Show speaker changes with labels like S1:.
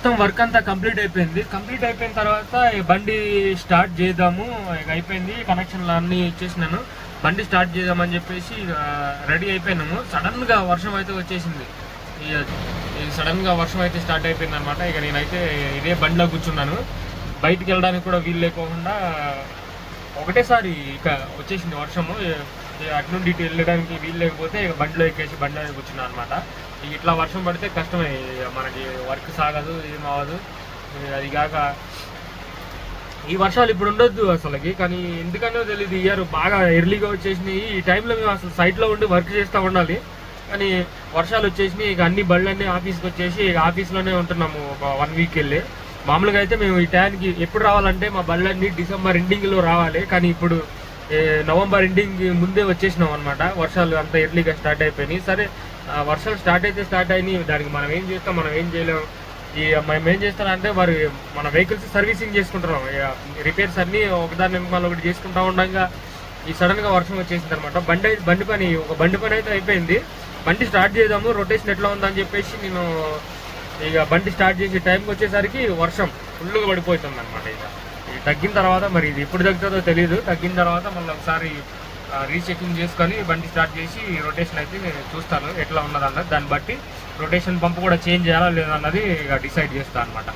S1: మొత్తం వర్క్ అంతా కంప్లీట్ అయిపోయిన తర్వాత బండి స్టార్ట్ చేద్దాము. ఇక అయిపోయింది, కనెక్షన్లు అన్నీ ఇచ్చేసినాను. బండి స్టార్ట్ చేద్దామని చెప్పేసి రెడీ అయిపోయినాము. సడన్గా వర్షం అయితే వచ్చేసింది. సడన్గా వర్షం అయితే స్టార్ట్ అయిపోయింది అనమాట. ఇక నేనైతే ఇదే బండిలో కూర్చున్నాను. బయటికి వెళ్ళడానికి కూడా వీలు లేకోకుండా ఒకటేసారి ఇక వచ్చేసింది వర్షము. అటు నుండి ఇటు వెళ్ళడానికి వీలు లేకపోతే ఇక బండిలో ఎక్కేసి బండిలో కూర్చున్నాను అనమాట. ఇట్లా వర్షం పడితే కష్టమే, మనకి వర్క్ సాగదు, ఏం అవ్వదు. అది కాక ఈ వర్షాలు ఇప్పుడు ఉండొద్దు అసలుకి, కానీ ఎందుకనో తెలియదు ఇయర్ బాగా ఎర్లీగా వచ్చేసినాయి. ఈ టైంలో మేము అసలు సైట్లో ఉండి వర్క్ చేస్తూ ఉండాలి, కానీ వర్షాలు వచ్చేసినాయి. ఇక అన్ని బళ్ళన్నీ ఆఫీస్కి వచ్చేసి ఇక ఆఫీస్లోనే ఉంటున్నాము ఒక 1 వీక్ వెళ్ళి. మామూలుగా అయితే మేము ఈ టైంకి ఎప్పుడు రావాలంటే మా బళ్ళన్నీ డిసెంబర్ ఎండింగ్లో రావాలి, కానీ ఇప్పుడు నవంబర్ ఎండింగ్ ముందే వచ్చేసినాం అనమాట. వర్షాలు అంత ఎర్లీగా స్టార్ట్ అయిపోయినాయి. సరే, వర్షాలు స్టార్ట్ అయినాయి, దానికి మనం ఏం చేస్తాం, మనం ఏం చేయలేము. మేము ఏం చేస్తామంటే మన వెహికల్స్ సర్వీసింగ్ చేసుకుంటున్నాం. రిపేర్స్ అన్నీ ఒకదాని వెనకాల ఒకటి చేసుకుంటా ఉండగా ఈ సడన్గా వర్షం వచ్చేసింది అనమాట. బండి పని అయితే అయిపోయింది. బండి స్టార్ట్ చేద్దాము, రొటేషన్ ఎట్లా ఉందని చెప్పేసి నేను ఇక బండి స్టార్ట్ చేసే టైంకి వచ్చేసరికి వర్షం ఫుల్గా పడిపోతుంది అనమాట. ఇక తగ్గిన తర్వాత మరి ఇది ఎప్పుడు తగ్గుతుందో తెలియదు. తగ్గిన తర్వాత మళ్ళీ ఒకసారి రీచెకింగ్ చేసుకొని బండి స్టార్ట్ చేసి రొటేషన్ అయితే నేను చూస్తాను ఎట్లా ఉన్నదన్నది. దాన్ని బట్టి రొటేషన్ పంపు కూడా చేంజ్ చేయాలా లేదన్నది ఇక డిసైడ్ చేస్తాను అనమాట.